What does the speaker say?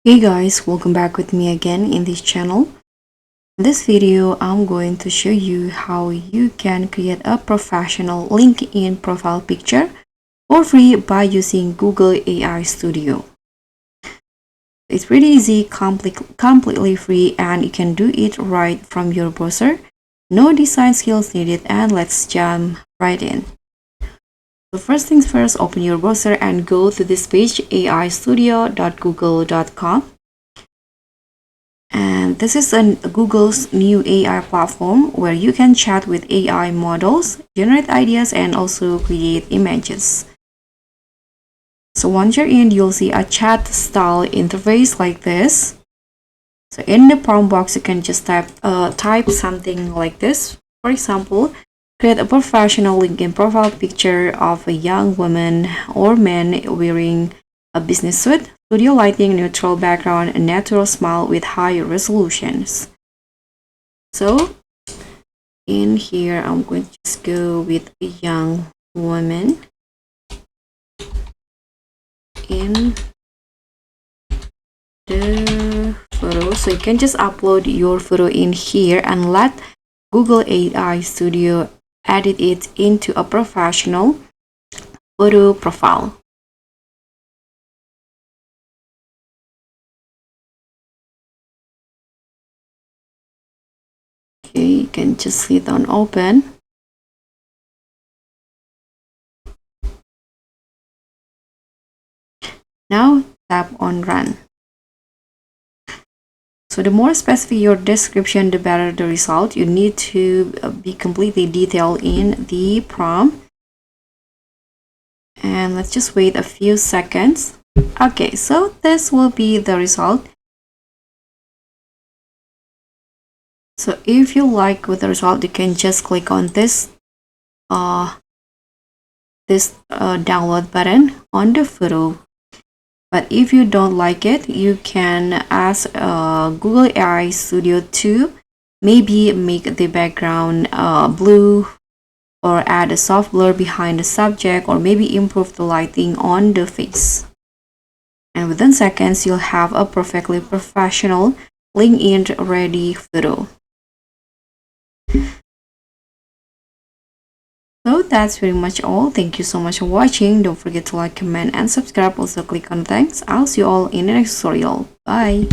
Hey guys, welcome back with me again in this channel. In this video, I'm going to show you how you can create a professional LinkedIn profile picture for free by using Google AI Studio. It's pretty easy, completely free, and you can do it right from your browser. No design skills needed, and let's jump right in. So first things first, open your browser and go to this page, aistudio.google.com. And this is Google's new AI platform where you can chat with AI models, generate ideas, and also create images. So once you're in, you'll see a chat style interface like this. So in the prompt box, you can just type something like this. For example, create a professional LinkedIn profile picture of a young woman or man wearing a business suit, studio lighting, neutral background, and natural smile with high resolutions. So in here, I'm going to just go with a young woman in the photo. So you can just upload your photo in here and let Google AI Studio edit it into a professional photo profile. Okay, you can just hit on open. Now tap on run. So the more specific your description, the better the result. You need to be completely detailed in the prompt. And let's just wait a few seconds. Okay, so this will be the result. So if you like with the result, you can just click on this download button on the photo. But if you don't like it, you can ask Google AI Studio to maybe make the background blue, or add a soft blur behind the subject, or maybe improve the lighting on the face. And within seconds, you'll have a perfectly professional LinkedIn ready photo. So that's pretty much all. Thank you so much for watching. Don't forget to like, comment, and subscribe. Also click on thanks. I'll see you all in the next tutorial. Bye.